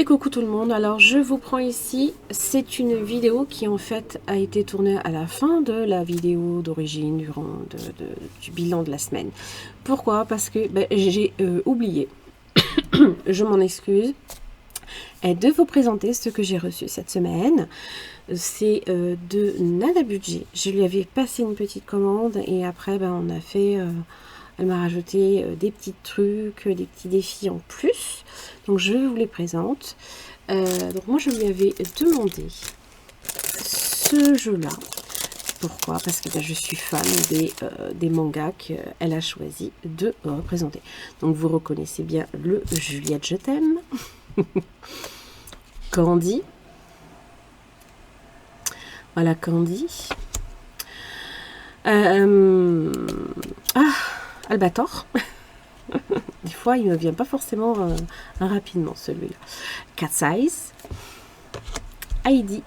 coucou tout le monde, alors je vous prends ici, c'est une vidéo qui en fait a été tournée à la fin de la vidéo d'origine du bilan de la semaine. Pourquoi? Parce que j'ai oublié, je m'en excuse, de vous présenter ce que j'ai reçu cette semaine. C'est de Nada Budget. Je lui avais passé une petite commande et après on a fait... elle m'a rajouté des petits trucs, des petits défis en plus. Donc je vous les présente. Donc moi je lui avais demandé ce jeu-là. Pourquoi? Parce que je suis fan des mangas qu'elle a choisi de représenter. Donc vous reconnaissez bien le Juliette Je t'aime. Candy. Voilà Candy. Albator. Des fois, il ne me vient pas forcément rapidement celui-là. Cat's Eyes. Heidi.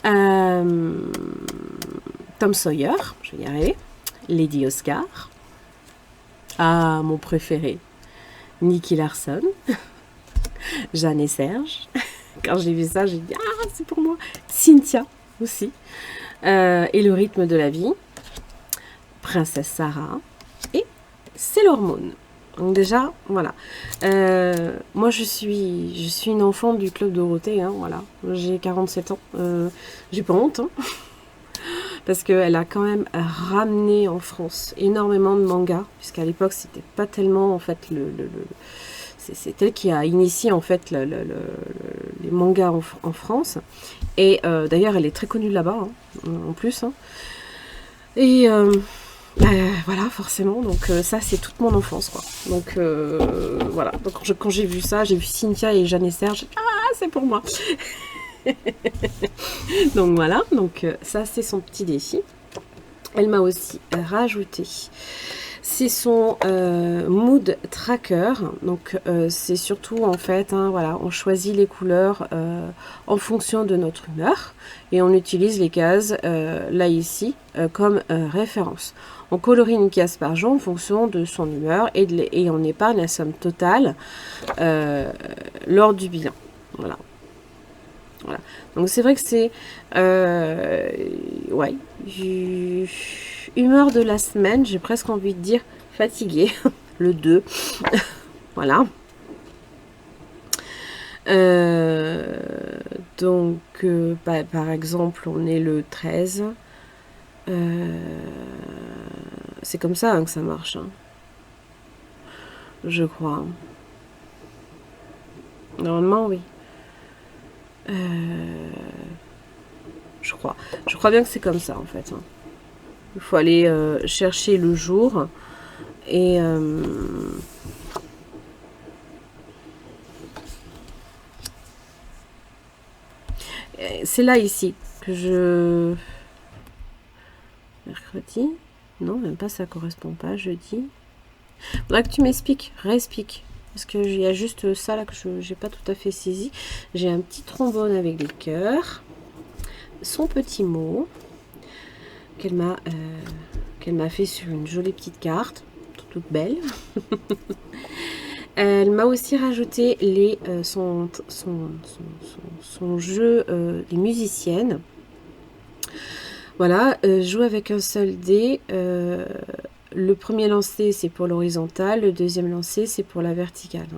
Tom Sawyer. Je vais y arriver. Lady Oscar. Ah, mon préféré. Nicky Larson. Jeanne et Serge. Quand j'ai vu ça, j'ai dit « Ah, c'est pour moi !» Cynthia aussi. Et le rythme de la vie. Princesse Sarah. Et Sailor Moon. Donc déjà, voilà. Moi, je suis une enfant du Club Dorothée. Hein, voilà. J'ai 47 ans. J'ai pas honte. Hein, parce qu'elle a quand même ramené en France énormément de mangas. Puisqu'à l'époque, c'était pas tellement, en fait, c'est elle qui a initié, en fait, les mangas en France. Et d'ailleurs, elle est très connue là-bas, hein, en plus. Hein. Et... voilà, forcément, donc ça c'est toute mon enfance quoi. Donc voilà, donc quand j'ai vu ça, j'ai vu Cynthia et Jeanne et Serge, ah c'est pour moi. Donc voilà, donc ça c'est son petit défi. Elle m'a aussi rajouté, c'est son mood tracker, donc c'est surtout en fait, hein, voilà, on choisit les couleurs en fonction de notre humeur et on utilise les cases là ici comme référence. On colorie une case par jour en fonction de son humeur et on épargne la somme totale lors du bilan. Voilà. Voilà. Donc c'est vrai que c'est ouais, humeur de la semaine, j'ai presque envie de dire fatiguée, le 2. Voilà. Donc par exemple on est le 13. C'est comme ça hein, que ça marche. Hein. Je crois. Normalement, oui. Je crois bien que c'est comme ça, en fait. Hein. Il faut aller chercher le jour. Et... c'est là, ici, que je... Mercredi. Non, même pas, ça correspond pas. Jeudi. Faudrait que tu m'expliques. Réexplique. Parce qu'il y a juste ça là que je n'ai pas tout à fait saisi. J'ai un petit trombone avec des cœurs. Son petit mot. Qu'elle m'a fait sur une jolie petite carte. Toute belle. Elle m'a aussi rajouté son jeu les musiciennes. Voilà, joue avec un seul dé. Le premier lancer, c'est pour l'horizontale. Le deuxième lancer, c'est pour la verticale.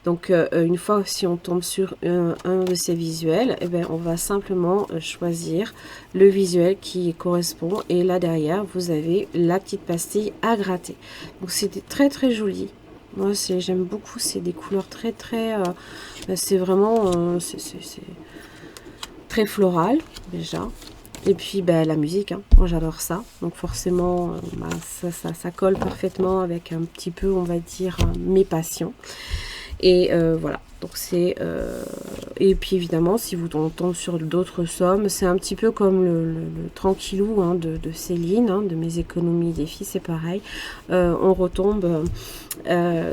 Donc une fois, si on tombe sur un de ces visuels, eh bien, on va simplement choisir le visuel qui correspond. Et là, derrière, vous avez la petite pastille à gratter. Donc, c'est très, très joli. Moi, j'aime beaucoup. C'est des couleurs très, très... c'est vraiment... c'est très floral, déjà. Et puis la musique, hein. Moi j'adore ça, donc forcément ça colle parfaitement avec un petit peu, on va dire, mes passions. Et voilà, donc c'est... et puis évidemment, si vous tombez sur d'autres sommes, c'est un petit peu comme le Tranquillou hein, de Céline, hein, de mes économies défis, c'est pareil. On retombe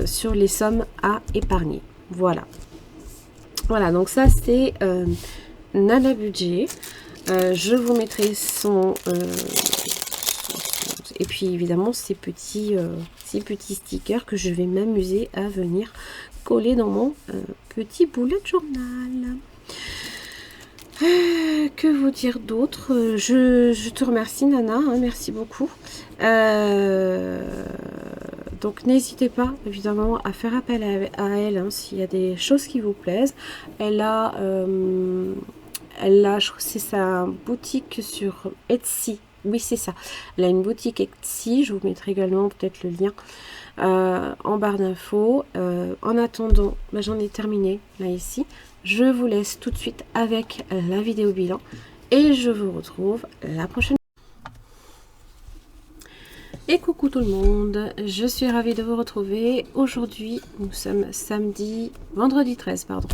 sur les sommes à épargner. Voilà. Voilà, donc ça c'est Nada Budget. Je vous mettrai et puis évidemment ces petits stickers que je vais m'amuser à venir collé dans mon petit bullet journal. Que vous dire d'autre? Je te remercie Nana, hein, merci beaucoup. Donc n'hésitez pas évidemment à faire appel à elle hein, s'il y a des choses qui vous plaisent. Elle a, je crois que c'est sa boutique sur Etsy. Oui c'est ça. Elle a une boutique Etsy. Je vous mettrai également peut-être le lien en barre d'infos. En attendant, bah, j'en ai terminé là ici. Je vous laisse tout de suite avec la vidéo bilan et je vous retrouve la prochaine. Et coucou tout le monde, je suis ravie de vous retrouver. Aujourd'hui, nous sommes vendredi 13, pardon.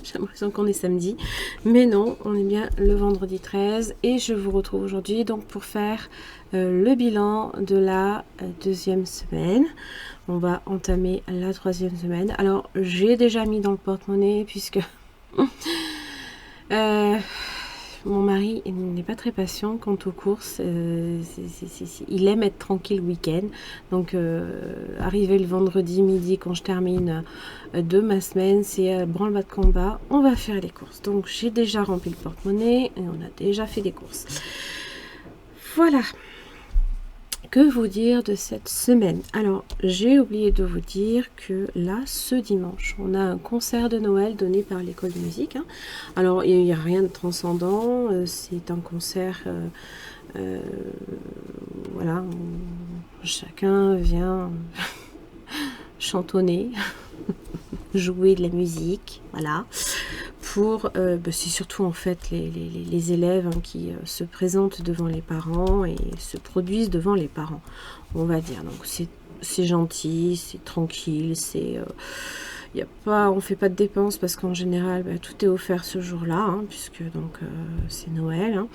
J'ai l'impression qu'on est samedi, mais non, on est bien le vendredi 13 et je vous retrouve aujourd'hui donc pour faire le bilan de la deuxième semaine. On va entamer la troisième semaine. Alors, j'ai déjà mis dans le porte-monnaie puisque mon mari n'est pas très patient quant aux courses. Il aime être tranquille le week-end. Donc, arrivé le vendredi midi quand je termine de ma semaine, c'est branle-bas de combat. On va faire les courses. Donc, j'ai déjà rempli le porte-monnaie et on a déjà fait des courses. Voilà. Que vous dire de cette semaine? Alors, j'ai oublié de vous dire que là, ce dimanche, on a un concert de Noël donné par l'école de musique. Hein. Alors, il n'y a rien de transcendant. C'est un concert, voilà, où chacun vient chantonner, jouer de la musique, voilà. Pour, c'est surtout en fait les élèves hein, qui se présentent devant les parents et se produisent devant les parents, on va dire. Donc c'est gentil, c'est tranquille, on fait pas de dépenses parce qu'en général tout est offert ce jour-là, hein, puisque donc c'est Noël. Hein.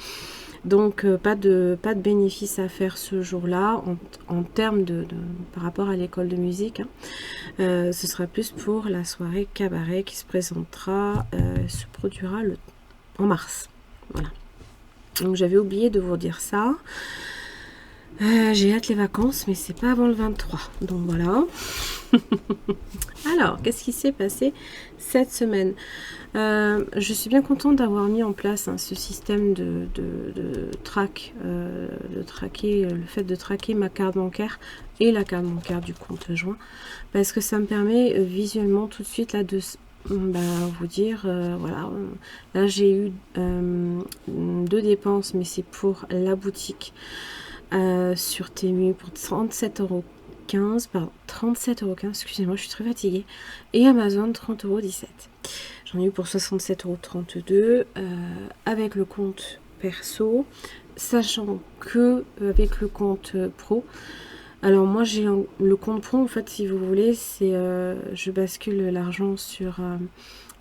Donc pas de bénéfice à faire ce jour-là en termes par rapport à l'école de musique. Hein. Ce sera plus pour la soirée cabaret qui se présentera, se produira en mars. Voilà. Donc j'avais oublié de vous dire ça. J'ai hâte les vacances, mais c'est pas avant le 23. Donc voilà. Alors, qu'est-ce qui s'est passé cette semaine? Je suis bien contente d'avoir mis en place hein, ce système de track, le fait de traquer ma carte bancaire et la carte bancaire du compte joint, parce que ça me permet visuellement tout de suite là de vous dire, voilà, là j'ai eu 2 dépenses, mais c'est pour la boutique sur Temu pour 37,15 €, pardon, 37,15 €, excusez-moi, je suis très fatiguée, et Amazon 30,17 €. J'en ai eu pour 67,32 €, avec le compte perso, sachant que avec le compte pro, alors moi j'ai le compte pro, en fait, si vous voulez, c'est je bascule l'argent sur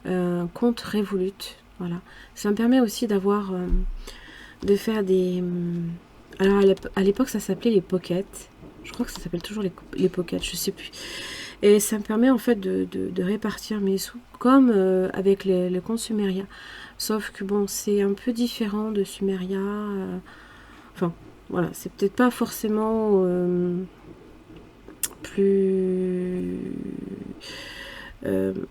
un compte Revolut, voilà. Ça me permet aussi d'avoir, de faire des... alors à l'époque ça s'appelait les pockets, je crois que ça s'appelle toujours les pockets, je sais plus. Et ça me permet en fait de répartir mes sous comme avec le compte Sumeria. Sauf que bon, c'est un peu différent de Sumeria. Enfin, voilà, c'est peut-être pas forcément plus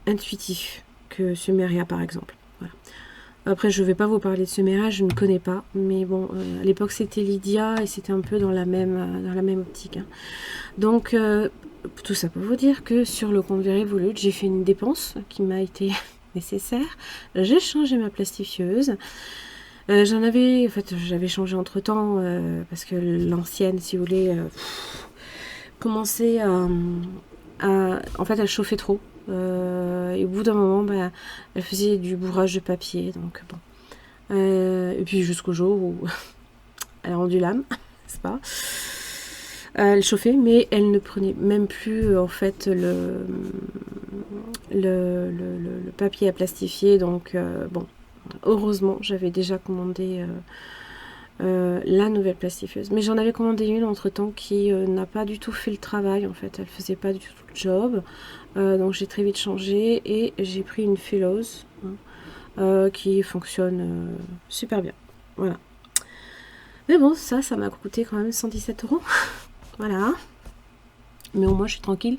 intuitif que Sumeria par exemple. Voilà. Après, je ne vais pas vous parler de Sumeria, je ne connais pas. Mais bon, à l'époque, c'était Lydia et c'était un peu dans la même optique. Hein. Donc, tout ça pour vous dire que sur le compte Revolut, j'ai fait une dépense qui m'a été nécessaire. J'ai changé ma plastifieuse. J'avais changé entre temps parce que l'ancienne, si vous voulez, commençait en fait, elle chauffait trop. Et au bout d'un moment, elle faisait du bourrage de papier, donc bon. Et puis jusqu'au jour où elle a rendu l'âme, n'est-ce pas? Elle chauffait, mais elle ne prenait même plus en fait le papier à plastifier, donc bon. Heureusement, j'avais déjà commandé la nouvelle plastifieuse, mais j'en avais commandé une entre temps qui n'a pas du tout fait le travail, en fait, elle faisait pas du tout le job. Donc j'ai très vite changé et j'ai pris une Fellows qui fonctionne super bien. Voilà. Mais bon, ça m'a coûté quand même 117 €. Voilà. Mais au moins je suis tranquille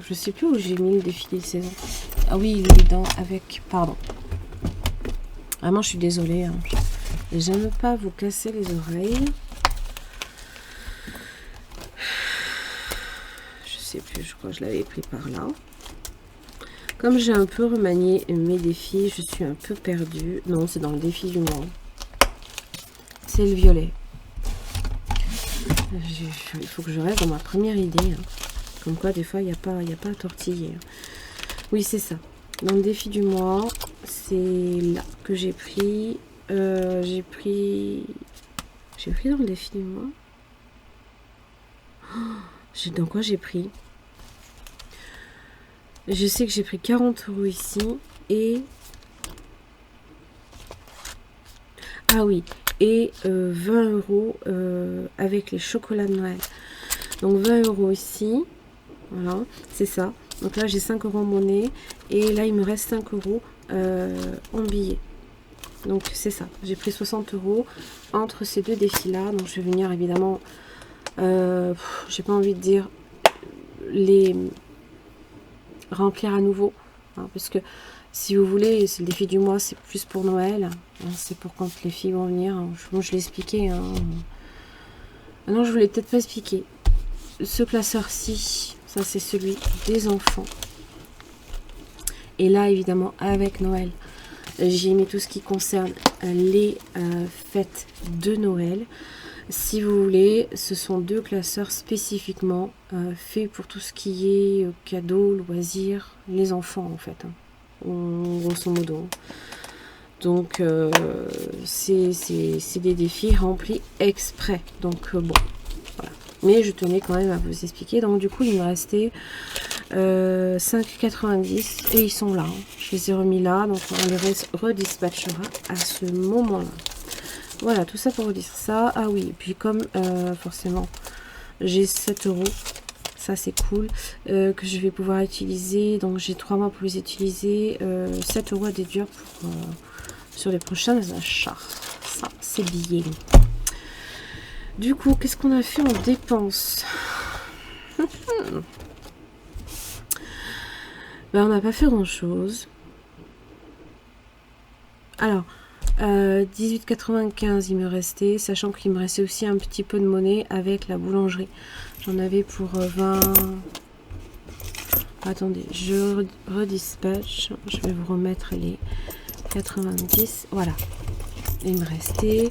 Je sais plus où j'ai mis le défilé de saison. Ah oui, il est dedans avec... Pardon. Vraiment, je suis désolée. Hein. J'aime pas vous casser les oreilles. Je sais plus, je crois que je l'avais pris par là. Comme j'ai un peu remanié mes défis, je suis un peu perdue. Non, c'est dans le défi du mois. C'est le violet. Il faut que je reste dans ma première idée. Hein. Comme quoi, des fois, il n'y a pas à tortiller. Oui, c'est ça. Dans le défi du mois, c'est là que j'ai pris. J'ai pris dans le défi du mois. Oh, dans quoi j'ai pris? Je sais que j'ai pris 40 € ici. Et... Ah oui. Et 20 € avec les chocolats de Noël. Donc 20 € ici. Voilà, c'est ça. Donc là, j'ai 5 € en monnaie. Et là, il me reste 5 € en billets. Donc c'est ça. J'ai pris 60 € entre ces deux défis-là. Donc je vais venir évidemment... j'ai pas envie de dire... les remplir à nouveau. Hein, parce que si vous voulez, c'est le défi du mois, c'est plus pour Noël. Hein, c'est pour quand les filles vont venir. Hein. Bon, je l'ai expliqué. Hein. Ah non, je voulais peut-être pas expliquer. Ce classeur-ci, ça c'est celui des enfants. Et là, évidemment, avec Noël, j'ai mis tout ce qui concerne les fêtes de Noël. Si vous voulez, ce sont deux classeurs spécifiquement faits pour tout ce qui est cadeaux, loisirs, les enfants en fait, hein, grosso modo. Donc, c'est des défis remplis exprès. Donc, bon, voilà. Mais je tenais quand même à vous expliquer. Donc, du coup, il me restait 5,90 et ils sont là. Hein. Je les ai remis là, donc on les redispatchera à ce moment-là. Voilà, tout ça pour vous dire ça. Ah oui, et puis comme forcément j'ai 7 €, ça c'est cool, que je vais pouvoir utiliser. Donc j'ai 3 mois pour les utiliser. 7 € à déduire pour, sur les prochains achats. Ça, c'est bien. Du coup, qu'est-ce qu'on a fait en dépenses? Ben, on n'a pas fait grand-chose. Alors... 18,95 il me restait, sachant qu'il me restait aussi un petit peu de monnaie avec la boulangerie. J'en avais pour 20... Attendez, je redispatch. Je vais vous remettre les 90. Voilà. Il me restait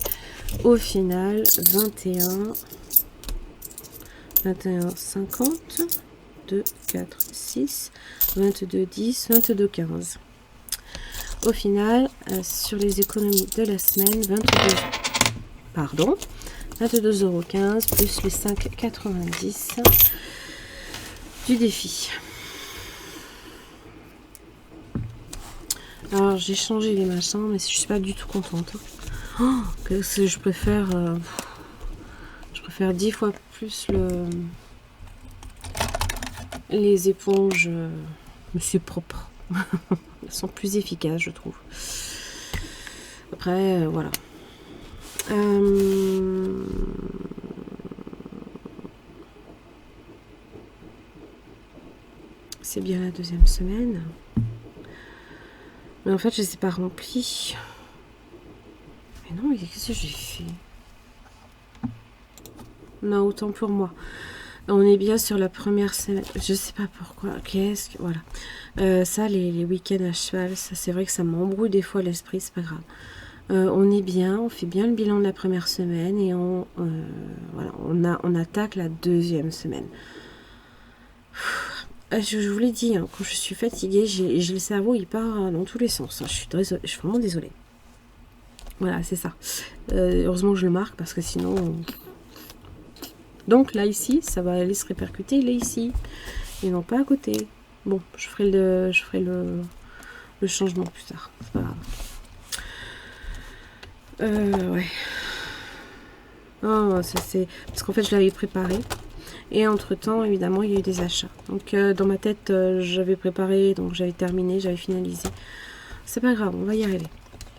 au final 21,50. 2, 4, 6, 22, 10, 22, 15. Au final, sur les économies de la semaine, 22,15 € plus les 5,90 du défi. Alors j'ai changé les machins, mais je suis pas du tout contente. Oh, que je préfère 10 fois plus les éponges Monsieur Propre. Elles sont plus efficaces, je trouve. Après, voilà. C'est bien la deuxième semaine. Mais en fait, je ne les ai pas remplis. Mais non, qu'est-ce que j'ai fait? Non, autant pour moi. On est bien sur la première semaine. Je sais pas pourquoi. Qu'est-ce que... Voilà. Ça, les week-ends à cheval, ça c'est vrai que ça m'embrouille des fois l'esprit. C'est pas grave. On est bien. On fait bien le bilan de la première semaine. Et voilà, on attaque la deuxième semaine. Je vous l'ai dit, hein, quand je suis fatiguée, j'ai le cerveau, il part dans tous les sens. Je suis vraiment désolée. Voilà, c'est ça. Heureusement que je le marque parce que sinon... Donc là, ici, ça va aller se répercuter, il est ici. Et non pas à côté. Bon, je ferai le changement plus tard. C'est pas grave. Ouais. Oh, ça c'est... Parce qu'en fait, je l'avais préparé. Et entre-temps, évidemment, il y a eu des achats. Donc, dans ma tête, j'avais préparé, donc j'avais terminé, j'avais finalisé. C'est pas grave, on va y arriver.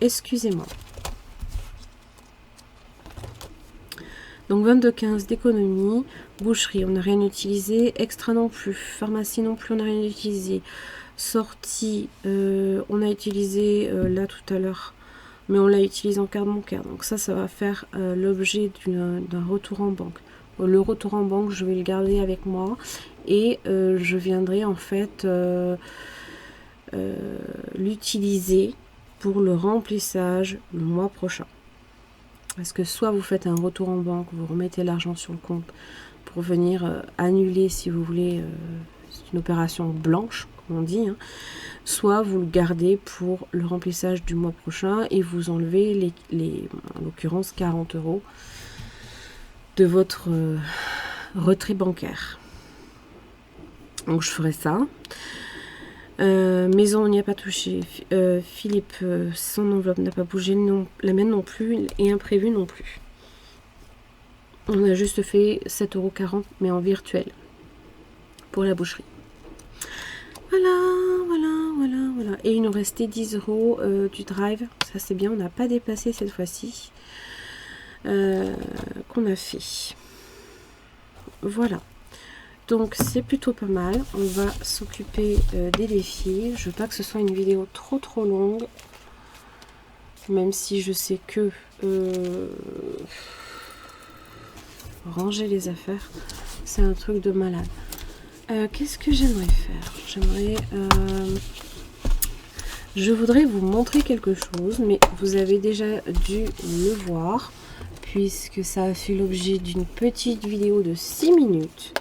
Excusez-moi. Donc 22,15 d'économie Boucherie, on n'a rien utilisé. Extra non plus. Pharmacie non plus, on n'a rien utilisé. Sortie, on a utilisé là tout à l'heure, mais on l'a utilisé en carte bancaire. Donc ça va faire l'objet d'un retour en banque. Le retour en banque, je vais le garder avec moi et je viendrai en fait l'utiliser pour le remplissage le mois prochain. Parce que soit vous faites un retour en banque, vous remettez l'argent sur le compte pour venir annuler, si vous voulez, c'est une opération blanche, comme on dit, hein. Soit vous le gardez pour le remplissage du mois prochain et vous enlevez en l'occurrence 40 € de votre retrait bancaire. Donc je ferai ça. Maison, on n'y a pas touché. Philippe, son enveloppe n'a pas bougé, non, la mienne non plus, et imprévu non plus. On a juste fait 7,40 € mais en virtuel pour la boucherie. Voilà. Et il nous restait 10 € du drive. Ça c'est bien, on n'a pas dépassé cette fois-ci. Qu'on a fait. Voilà. Donc c'est plutôt pas mal. On va s'occuper des défis. Je veux pas que ce soit une vidéo trop longue. Même si je sais que ranger les affaires, c'est un truc de malade. Qu'est-ce que j'aimerais faire? Je voudrais vous montrer quelque chose, mais vous avez déjà dû le voir, puisque ça a fait l'objet d'une petite vidéo de 6 minutes.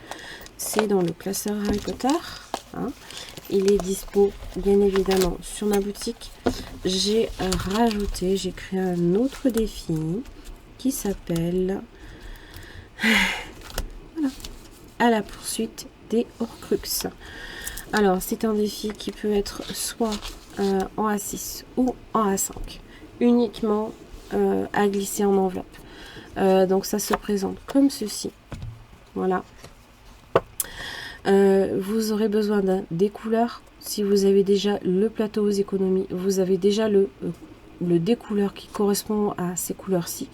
C'est dans le classeur Harry Potter. Hein. Il est dispo, bien évidemment, sur ma boutique. J'ai créé un autre défi qui s'appelle voilà, à la poursuite des Horcruxes. Alors, c'est un défi qui peut être soit en A6 ou en A5, uniquement à glisser en enveloppe. Donc, ça se présente comme ceci. Voilà. Vous aurez besoin d'un découleur. Si vous avez déjà le plateau aux économies, vous avez déjà le découleur qui correspond à ces couleurs-ci.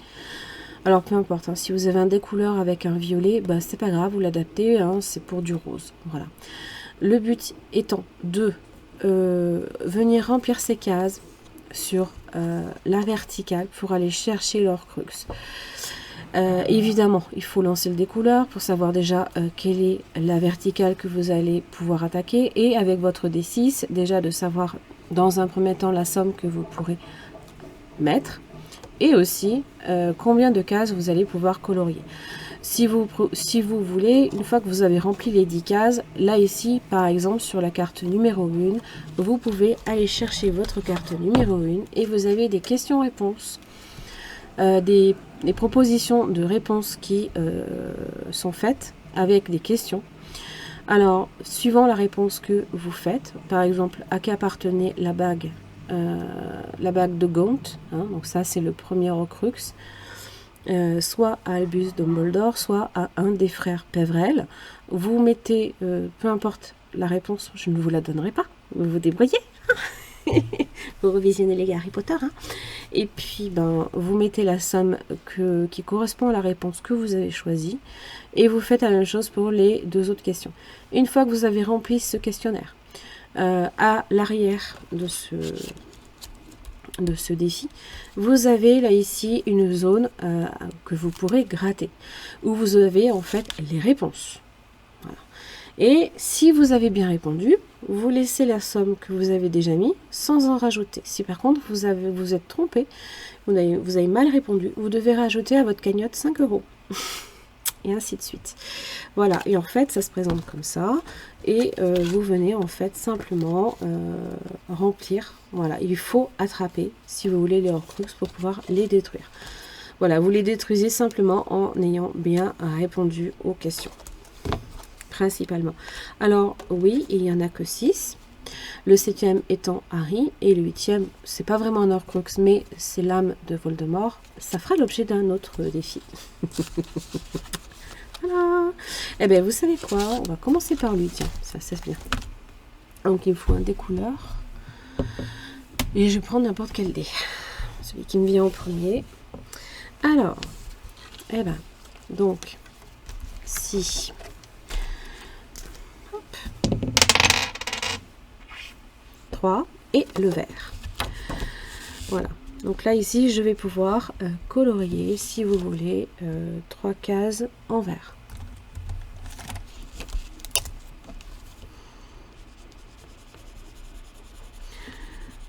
Alors peu importe, hein, si vous avez un découleur avec un violet, bah, c'est pas grave, vous l'adaptez, hein, c'est pour du rose. Voilà. Le but étant de venir remplir ces cases sur la verticale pour aller chercher l'Horcrux. Évidemment, il faut lancer le découleur pour savoir déjà quelle est la verticale que vous allez pouvoir attaquer, et avec votre D6, déjà de savoir dans un premier temps la somme que vous pourrez mettre, et aussi combien de cases vous allez pouvoir colorier. Si vous voulez, une fois que vous avez rempli les 10 cases, là ici par exemple sur la carte numéro 1, vous pouvez aller chercher votre carte numéro 1 et vous avez des questions-réponses, des propositions de réponses qui sont faites avec des questions. Alors, suivant la réponse que vous faites, par exemple, à qui appartenait la bague de Gaunt, hein, donc ça c'est le premier Horcrux, soit à Albus Dumbledore, soit à un des frères Pévrel. Vous mettez, peu importe la réponse, je ne vous la donnerai pas, vous vous débrouillez. Vous revisionnez les Harry Potter, hein. Et puis vous mettez la somme qui correspond à la réponse que vous avez choisie, et vous faites la même chose pour les deux autres questions. Une fois que vous avez rempli ce questionnaire, à l'arrière de ce défi, vous avez là ici une zone que vous pourrez gratter, où vous avez en fait les réponses. Voilà. Et si vous avez bien répondu, vous laissez la somme que vous avez déjà mis sans en rajouter. Si par contre vous êtes trompé, vous avez mal répondu, vous devez rajouter à votre cagnotte 5 €. Et ainsi de suite. Voilà, et en fait ça se présente comme ça, et vous venez en fait simplement remplir. Voilà, il faut attraper si vous voulez les Horcruxes pour pouvoir les détruire. Voilà, vous les détruisez simplement en ayant bien répondu aux questions, principalement. Alors oui, il n'y en a que 6. Le 7e étant Harry, et le 8e, c'est pas vraiment un Horcrux, mais c'est l'âme de Voldemort. Ça fera l'objet d'un autre défi. Voilà. Eh bien, vous savez quoi? On va commencer par lui, tiens, ça c'est bien. Donc, il me faut un découleur. Et je prends n'importe quel dé. Celui qui me vient au premier. Alors, donc, ci. Hop. 3 et le vert. Voilà. Donc là, ici, je vais pouvoir colorier, si vous voulez, 3 cases en vert.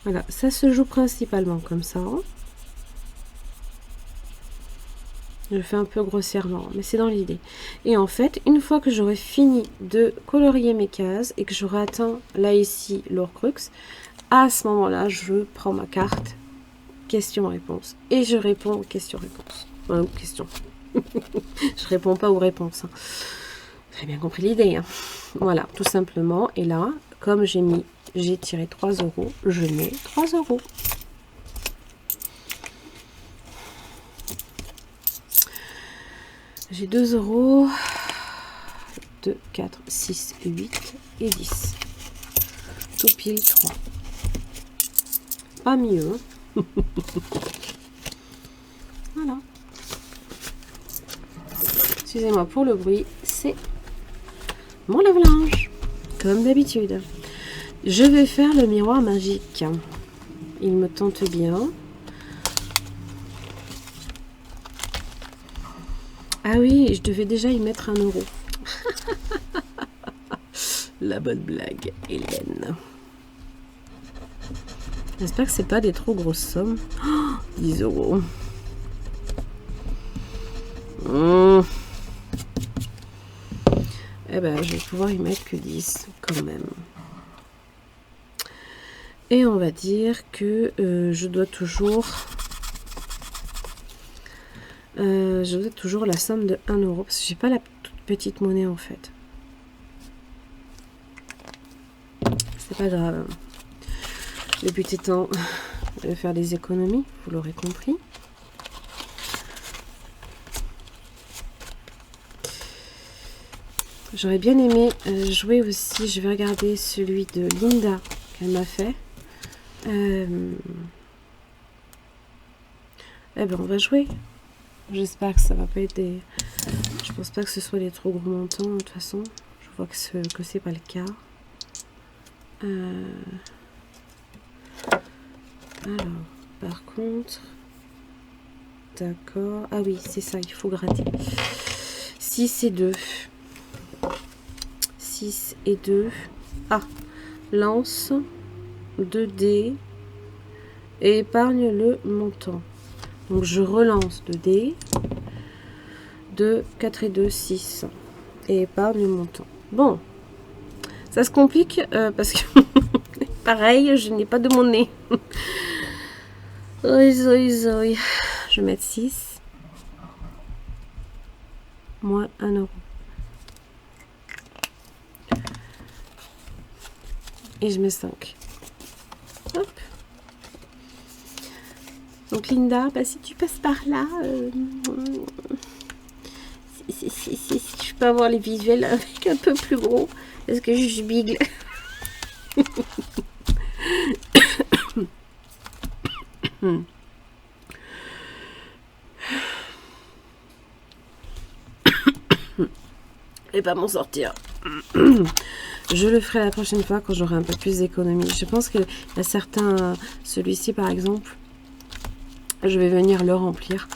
Voilà, ça se joue principalement comme ça. Je le fais un peu grossièrement, mais c'est dans l'idée. Et en fait, une fois que j'aurai fini de colorier mes cases et que j'aurai atteint là ici l'Horcrux, à ce moment-là, je prends ma carte question-réponse et je réponds aux questions-réponses. Aux questions. Je réponds pas aux réponses. Hein. Vous avez bien compris l'idée. Hein. Voilà, tout simplement. Et là, comme j'ai tiré 3 €, je mets 3 €. J'ai 2 €, 2, 4, 6, 8 et 10. Tout pile 3. Pas mieux. Voilà. Excusez-moi pour le bruit, c'est mon lave-linge, comme d'habitude. Je vais faire le miroir magique. Il me tente bien. Ah oui, je devais déjà y mettre 1 €. La bonne blague, Hélène. J'espère que c'est pas des trop grosses sommes. Oh, 10 €. Eh ben, je vais pouvoir y mettre que 10 quand même. Et on va dire que je dois toujours la somme de 1 € parce que j'ai pas la toute petite monnaie en fait. C'est pas grave. Le but étant de faire des économies, vous l'aurez compris. J'aurais bien aimé jouer aussi. Je vais regarder celui de Linda qu'elle m'a fait. Eh ben on va jouer. J'espère que ça va pas être des... Je pense pas que ce soit des trop gros montants de toute façon. Je vois que c'est pas le cas. Alors, par contre... D'accord. Ah oui, c'est ça, il faut gratter. 6 et 2. 6 et 2. Ah, lance 2 dés et épargne le montant. Donc je relance 2 dés. 2, 4 et 2, 6. Et épargne le montant. Bon, ça se complique parce que pareil, je n'ai pas de monnaie. Oi. Je vais mettre 6. Moins 1 €. Et je mets 5. Hop. Donc Linda, bah, si tu passes par là, si je peux avoir les visuels avec un peu plus gros, parce que je bigle. Et pas m'en sortir. Je le ferai la prochaine fois quand j'aurai un peu plus d'économie. Je pense qu'il y a certains, celui-ci par exemple, je vais venir le remplir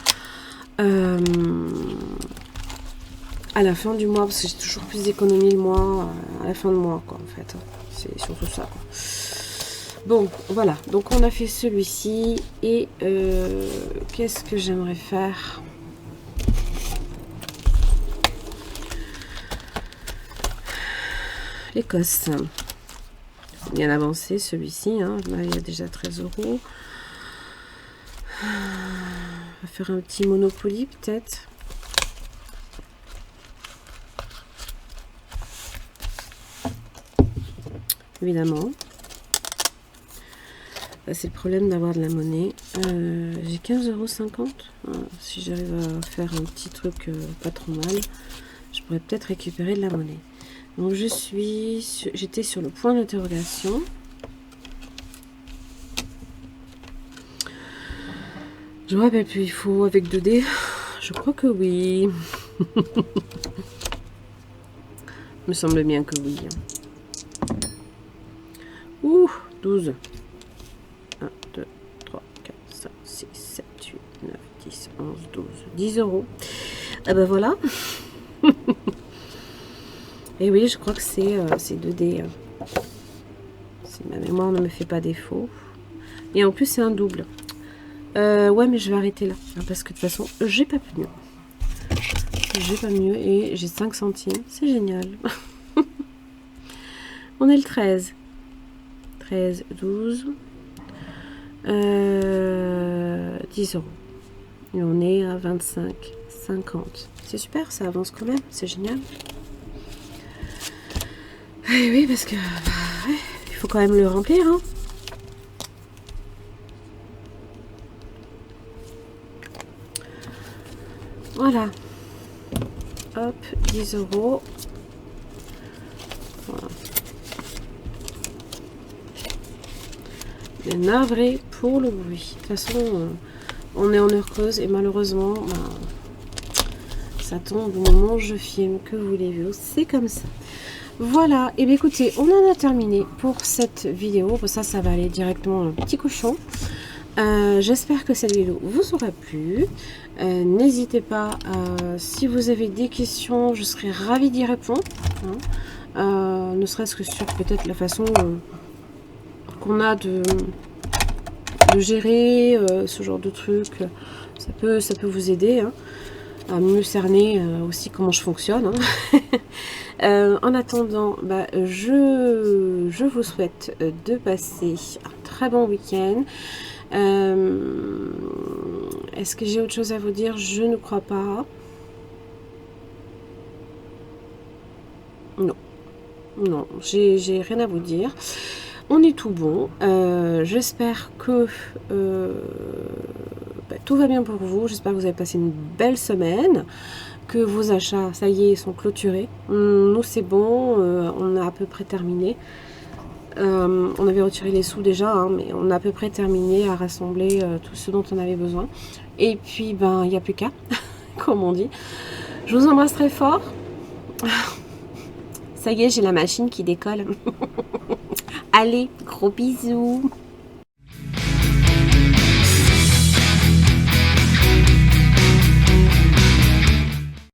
à la fin du mois parce que j'ai toujours plus d'économie le mois à la fin de mois quoi en fait. C'est surtout ça quoi. Bon voilà, donc on a fait celui-ci et qu'est-ce que j'aimerais faire? L'Écosse. Bien avancé celui-ci. Hein. Là, il y a déjà 13 €. On va faire un petit Monopoly peut-être. Évidemment. C'est le problème d'avoir de la monnaie. J'ai 15,50 €. Si j'arrive à faire un petit truc pas trop mal, je pourrais peut-être récupérer de la monnaie. Donc j'étais sur le point d'interrogation. Je me rappelle plus, il faut avec 2 dés. Je crois que oui. Me semble bien que oui. Ouh, 12. 1, 2, 3, 4, 5, 6, 7, 8, 9, 10, 11, 12. 10 euros. Ah ben voilà. Et oui, je crois que c'est 2D. Si ma mémoire ne me fait pas défaut. Et en plus, c'est un double. Ouais, mais je vais arrêter là. Parce que de toute façon, j'ai pas mieux. J'ai pas mieux et j'ai 5 centimes. C'est génial. On est le 13. 13, 12. 10 euros. Et on est à 25, 50. C'est super, ça avance quand même. C'est génial. Et oui, parce que ouais, il faut quand même le remplir. Hein. Voilà. Hop, 10 euros. Voilà. Mais navré pour le bruit. De toute façon, on est en heure creuse et malheureusement, ça tombe au moment où je filme. Que voulez-vous? C'est comme ça. Voilà. Et bien écoutez, on en a terminé pour cette vidéo. Bon, ça va aller directement au petit cochon. J'espère que cette vidéo vous aura plu. N'hésitez pas, si vous avez des questions, je serai ravie d'y répondre. Hein. Ne serait-ce que sur peut-être la façon qu'on a de gérer ce genre de truc. Ça peut vous aider hein, à mieux cerner aussi comment je fonctionne. Hein. En attendant, je vous souhaite de passer un très bon week-end. Est-ce que j'ai autre chose à vous dire? Je ne crois pas. Non. Non, j'ai rien à vous dire. On est tout bon. J'espère que tout va bien pour vous. J'espère que vous avez passé une belle semaine. Que vos achats, ça y est, sont clôturés. Nous, c'est bon. On a à peu près terminé. On avait retiré les sous déjà, hein, mais on a à peu près terminé à rassembler tout ce dont on avait besoin. Et puis, il n'y a plus qu'à, comme on dit. Je vous embrasse très fort. Ça y est, j'ai la machine qui décolle. Allez, gros bisous.